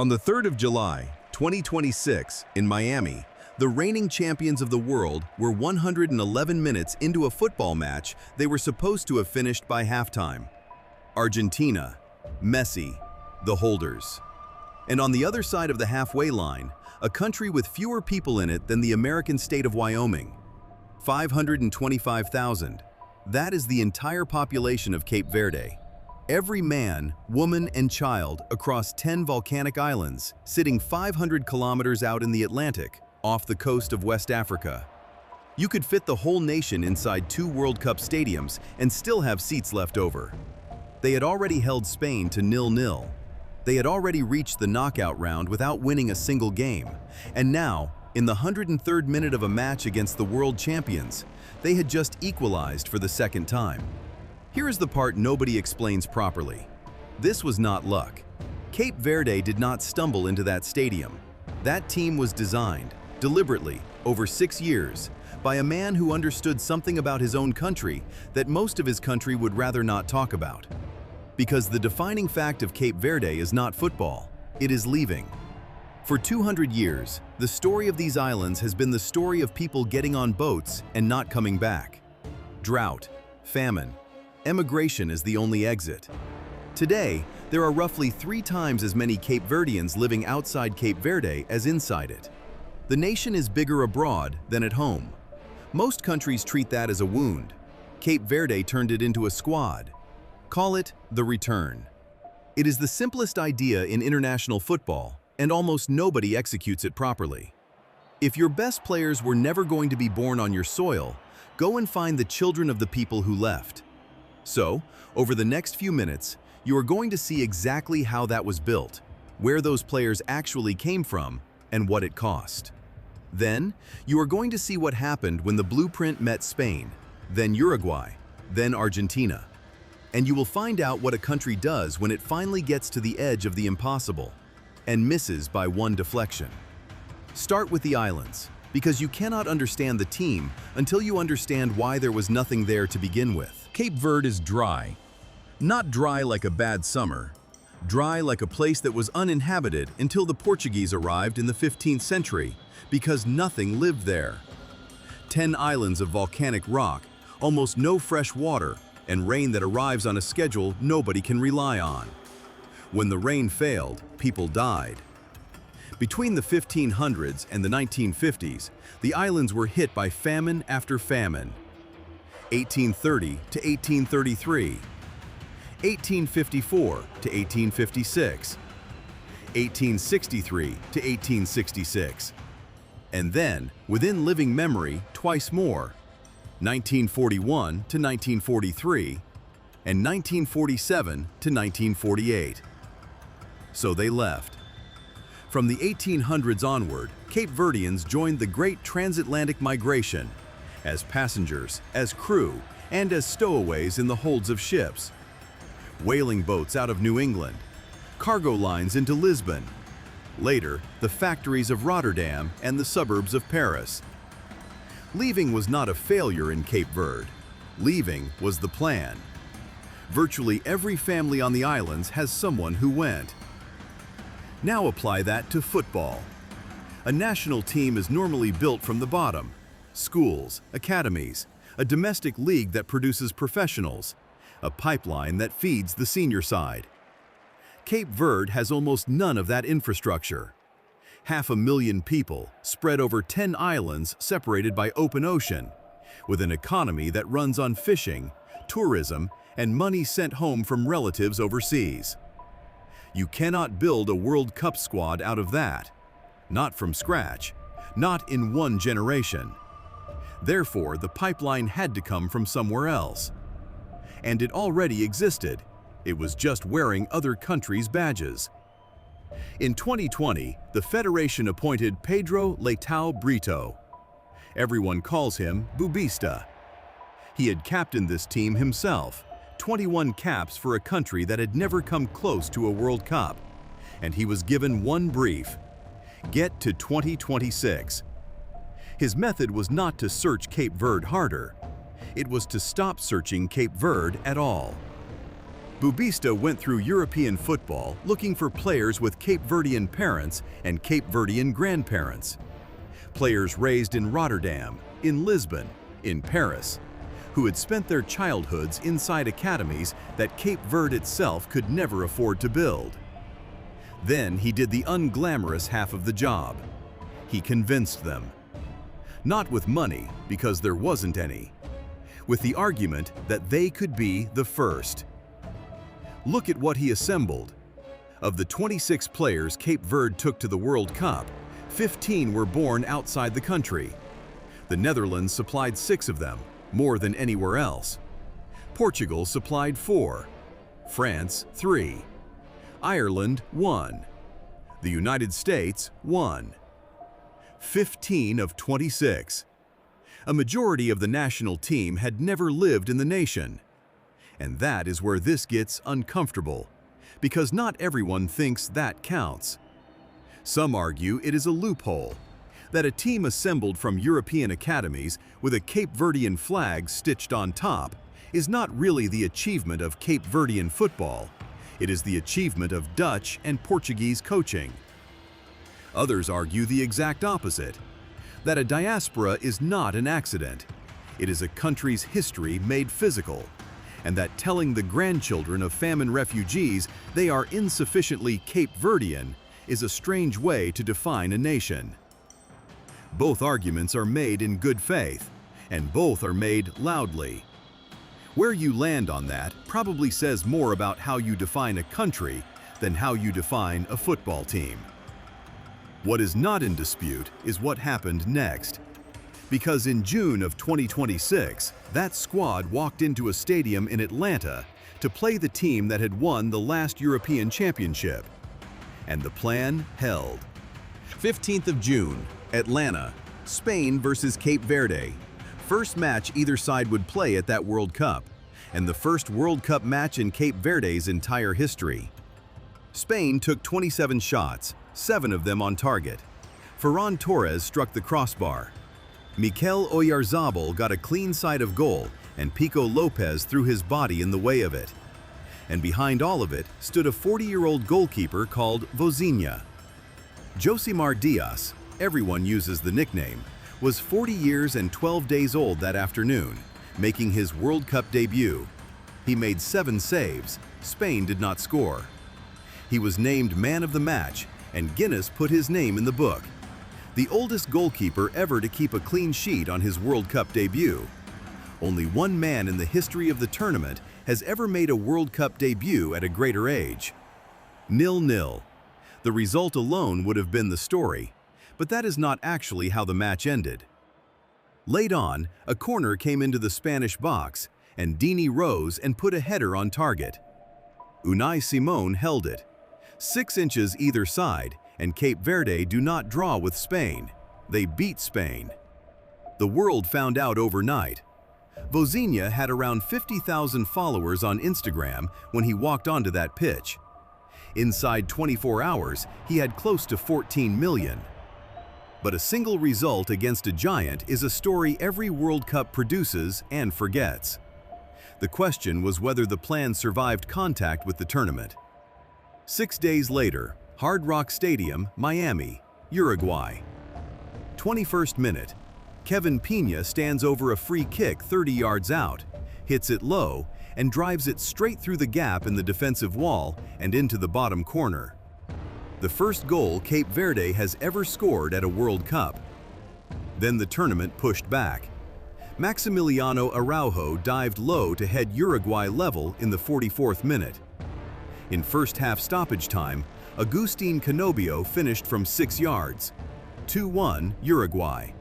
On the 3rd of July, 2026, in Miami, the reigning champions of the world were 111 minutes into a football match they were supposed to have finished by halftime. Argentina, Messi, the holders. And on the other side of the halfway line, a country with fewer people in it than the American state of Wyoming. 525,000. That is the entire population of Cape Verde. Every man, woman, and child across 10 volcanic islands, sitting 500 kilometers out in the Atlantic, off the coast of West Africa. You could fit the whole nation inside 2 World Cup stadiums and still have seats left over. They had already held Spain to 0-0. They had already reached the knockout round without winning a single game. And now, in the 103rd minute of a match against the world champions, they had just equalized for the second time. Here is the part nobody explains properly. This was not luck. Cape Verde did not stumble into that stadium. That team was designed, deliberately, over 6 years, by a man who understood something about his own country that most of his country would rather not talk about. Because the defining fact of Cape Verde is not football, it is leaving. For 200 years, the story of these islands has been the story of people getting on boats and not coming back. Drought, famine, emigration is the only exit. Today, there are roughly 3 times as many Cape Verdeans living outside Cape Verde as inside it. The nation is bigger abroad than at home. Most countries treat that as a wound. Cape Verde turned it into a squad. Call it the return. It is the simplest idea in international football, and almost nobody executes it properly. If your best players were never going to be born on your soil, go and find the children of the people who left. So, over the next few minutes, you are going to see exactly how that was built, where those players actually came from, and what it cost. Then, you are going to see what happened when the blueprint met Spain, then Uruguay, then Argentina. And you will find out what a country does when it finally gets to the edge of the impossible, and misses by 1 deflection. Start with the islands, because you cannot understand the team until you understand why there was nothing there to begin with. Cape Verde is dry. Not dry like a bad summer. Dry like a place that was uninhabited until the Portuguese arrived in the 15th century, because nothing lived there. 10 islands of volcanic rock, almost no fresh water, and rain that arrives on a schedule nobody can rely on. When the rain failed, people died. Between the 1500s and the 1950s, the islands were hit by famine after famine. 1830 to 1833, 1854 to 1856, 1863 to 1866, and then, within living memory, twice more, 1941 to 1943, and 1947 to 1948. So they left. From the 1800s onward, Cape Verdeans joined the Great Transatlantic Migration, as passengers, as crew, and as stowaways in the holds of ships. Whaling boats out of New England, cargo lines into Lisbon, later the factories of Rotterdam and the suburbs of Paris. Leaving was not a failure in Cape Verde. Leaving was the plan. Virtually every family on the islands has someone who went. Now apply that to football. A national team is normally built from the bottom. Schools, academies, a domestic league that produces professionals, a pipeline that feeds the senior side. Cape Verde has almost none of that infrastructure. 500,000 people spread over 10 islands separated by open ocean, with an economy that runs on fishing, tourism, and money sent home from relatives overseas. You cannot build a World Cup squad out of that. Not from scratch. Not in 1 generation. Therefore, the pipeline had to come from somewhere else. And it already existed. It was just wearing other countries' badges. In 2020, the Federation appointed Pedro Leitão Brito. Everyone calls him Bubista. He had captained this team himself, 21 caps for a country that had never come close to a World Cup. And he was given one brief: get to 2026. His method was not to search Cape Verde harder. It was to stop searching Cape Verde at all. Bubista went through European football looking for players with Cape Verdean parents and Cape Verdean grandparents. Players raised in Rotterdam, in Lisbon, in Paris, who had spent their childhoods inside academies that Cape Verde itself could never afford to build. Then he did the unglamorous half of the job. He convinced them. Not with money, because there wasn't any. With the argument that they could be the first. Look at what he assembled. Of the 26 players Cape Verde took to the World Cup, 15 were born outside the country. The Netherlands supplied 6 of them, more than anywhere else. Portugal supplied 4, France 3, Ireland 1, the United States 1. 15 of 26. A majority of the national team had never lived in the nation. And that is where this gets uncomfortable, because not everyone thinks that counts. Some argue it is a loophole, that a team assembled from European academies with a Cape Verdean flag stitched on top is not really the achievement of Cape Verdean football. It is the achievement of Dutch and Portuguese coaching. Others argue the exact opposite, that a diaspora is not an accident. It is a country's history made physical, and that telling the grandchildren of famine refugees they are insufficiently Cape Verdean is a strange way to define a nation. Both arguments are made in good faith, and both are made loudly. Where you land on that probably says more about how you define a country than how you define a football team. What is not in dispute is what happened next. Because in June of 2026, that squad walked into a stadium in Atlanta to play the team that had won the last European Championship. And the plan held. 15th of June, Atlanta, Spain versus Cape Verde. First match either side would play at that World Cup, and the first World Cup match in Cape Verde's entire history. Spain took 27 shots, 7 of them on target. Ferran Torres struck the crossbar. Mikel Oyarzabal got a clean side of goal, and Pico Lopez threw his body in the way of it. And behind all of it stood a 40-year-old goalkeeper called Vozinha. Josimar Diaz, everyone uses the nickname, was 40 years and 12 days old that afternoon, making his World Cup debut. He made 7 saves. Spain did not score. He was named man of the match, and Guinness put his name in the book. The oldest goalkeeper ever to keep a clean sheet on his World Cup debut. Only one man in the history of the tournament has ever made a World Cup debut at a greater age. 0-0. The result alone would have been the story, but that is not actually how the match ended. Late on, a corner came into the Spanish box, and Dini rose and put a header on target. Unai Simon held it. 6 inches either side, and Cape Verde do not draw with Spain. They beat Spain. The world found out overnight. Vozinha had around 50,000 followers on Instagram when he walked onto that pitch. Inside 24 hours, he had close to 14 million. But a single result against a giant is a story every World Cup produces and forgets. The question was whether the plan survived contact with the tournament. 6 days later, Hard Rock Stadium, Miami, Uruguay. 21st minute. Kevin Pena stands over a free kick 30 yards out, hits it low, and drives it straight through the gap in the defensive wall and into the bottom corner. The first goal Cape Verde has ever scored at a World Cup. Then the tournament pushed back. Maximiliano Araujo dived low to head Uruguay level in the 44th minute. In first half stoppage time, Agustin Canobio finished from 6 yards. 2-1 Uruguay.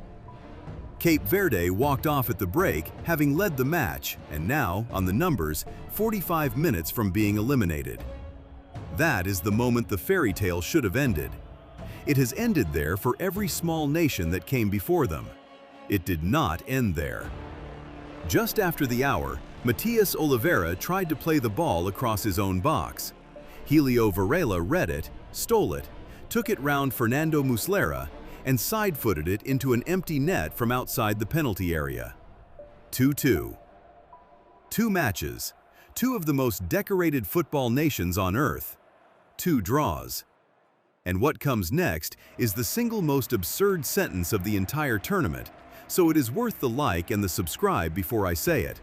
Cape Verde walked off at the break, having led the match, and now, on the numbers, 45 minutes from being eliminated. That is the moment the fairy tale should have ended. It has ended there for every small nation that came before them. It did not end there. Just after the hour, Matias Oliveira tried to play the ball across his own box. Helio Varela read it, stole it, took it round Fernando Muslera, and side-footed it into an empty net from outside the penalty area. 2-2. 2 matches, two of the most decorated football nations on earth. 2 draws. And what comes next is the single most absurd sentence of the entire tournament, so it is worth the like and the subscribe before I say it.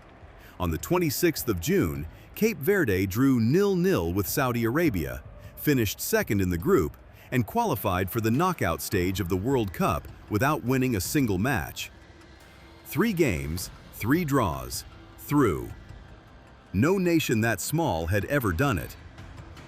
On the 26th of June, Cape Verde drew 0-0 with Saudi Arabia, finished second in the group, and qualified for the knockout stage of the World Cup without winning a single match. 3 games, 3 draws, through. No nation that small had ever done it.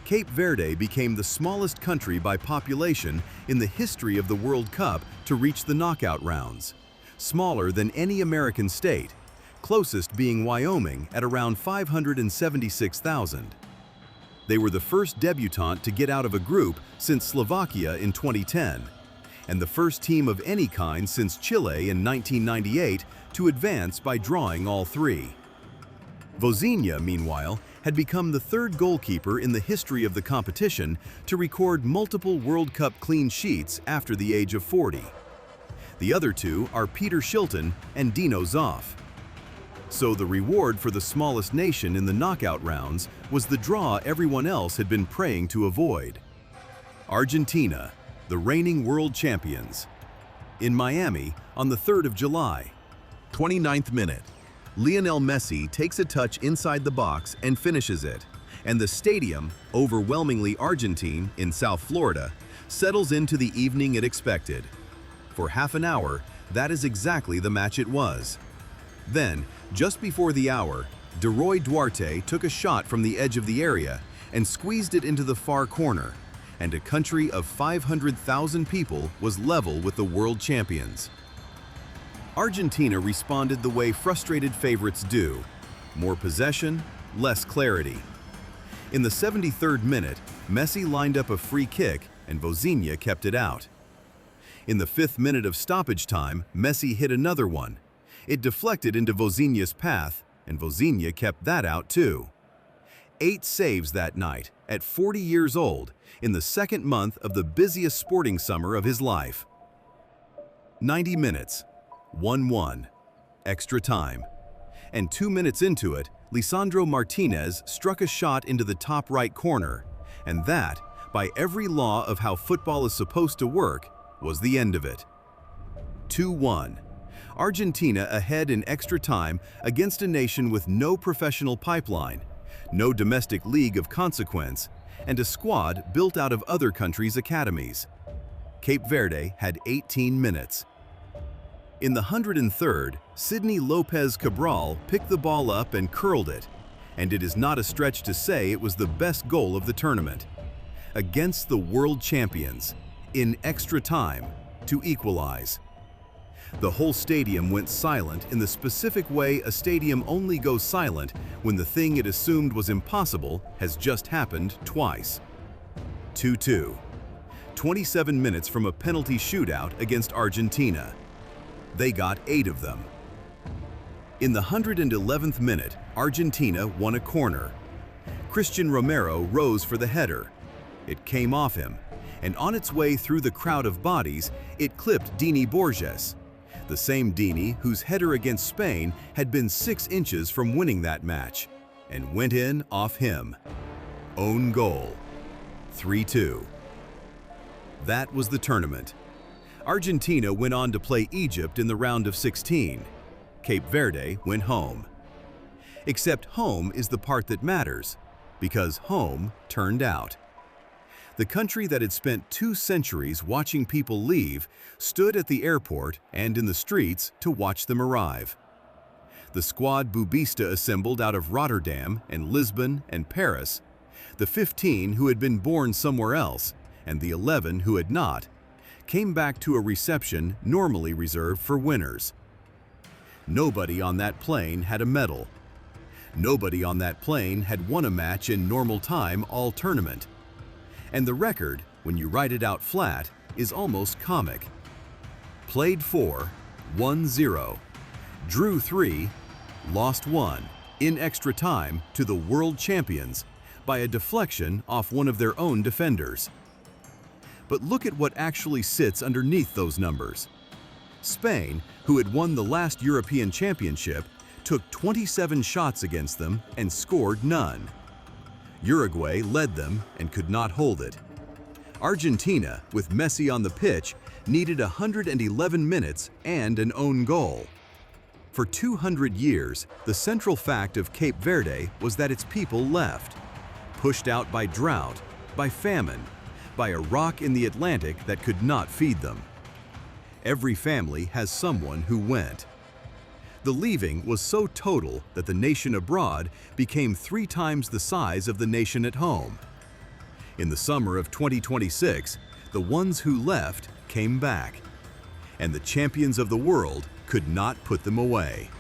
Cape Verde became the smallest country by population in the history of the World Cup to reach the knockout rounds, smaller than any American state, closest being Wyoming at around 576,000. They were the first debutante to get out of a group since Slovakia in 2010, and the first team of any kind since Chile in 1998 to advance by drawing all 3. Vozinha, meanwhile, had become the 3rd goalkeeper in the history of the competition to record multiple World Cup clean sheets after the age of 40. The other 2 are Peter Shilton and Dino Zoff. So the reward for the smallest nation in the knockout rounds was the draw everyone else had been praying to avoid. Argentina, the reigning world champions. In Miami on the 3rd of July. 29th minute. Lionel Messi takes a touch inside the box and finishes it, and the stadium, overwhelmingly Argentine in South Florida, settles into the evening it expected. For half an hour, that is exactly the match it was. Then, just before the hour, Deroy Duarte took a shot from the edge of the area and squeezed it into the far corner, and a country of 500,000 people was level with the world champions. Argentina responded the way frustrated favorites do: more possession, less clarity. In the 73rd minute, Messi lined up a free kick and Vozinha kept it out. In the 5th minute of stoppage time, Messi hit another one. It deflected into Vozinha's path, and Vozinha kept that out too. 8 saves that night, at 40 years old, in the 2nd month of the busiest sporting summer of his life. 90 minutes. 1-1. Extra time. And 2 minutes into it, Lisandro Martinez struck a shot into the top right corner, and that, by every law of how football is supposed to work, was the end of it. 2-1. Argentina ahead in extra time against a nation with no professional pipeline, no domestic league of consequence, and a squad built out of other countries' academies. Cape Verde had 18 minutes. In the 103rd, Sidney Lopez Cabral picked the ball up and curled it, and it is not a stretch to say it was the best goal of the tournament. Against the world champions, in extra time, to equalize. The whole stadium went silent in the specific way a stadium only goes silent when the thing it assumed was impossible has just happened twice. 2-2. 27 minutes from a penalty shootout against Argentina. They got 8 of them. In the 111th minute, Argentina won a corner. Christian Romero rose for the header. It came off him, and on its way through the crowd of bodies, it clipped Dini Borges, the same Dini whose header against Spain had been 6 inches from winning that match, and went in off him. Own goal. 3-2. That was the tournament. Argentina went on to play Egypt in the round of 16. Cape Verde went home. Except home is the part that matters, because home turned out. The country that had spent 2 centuries watching people leave stood at the airport and in the streets to watch them arrive. The squad Bubista assembled out of Rotterdam and Lisbon and Paris, the 15 who had been born somewhere else, and the 11 who had not, came back to a reception normally reserved for winners. Nobody on that plane had a medal. Nobody on that plane had won a match in normal time all tournament. And the record, when you write it out flat, is almost comic. Played 4, won 0, drew 3, lost 1, in extra time to the world champions by a deflection off one of their own defenders. But look at what actually sits underneath those numbers. Spain, who had won the last European Championship, took 27 shots against them and scored none. Uruguay led them and could not hold it. Argentina, with Messi on the pitch, needed 111 minutes and an own goal. For 200 years, the central fact of Cape Verde was that its people left, pushed out by drought, by famine, by a rock in the Atlantic that could not feed them. Every family has someone who went. The leaving was so total that the nation abroad became 3 times the size of the nation at home. In the summer of 2026, the ones who left came back, and the champions of the world could not put them away.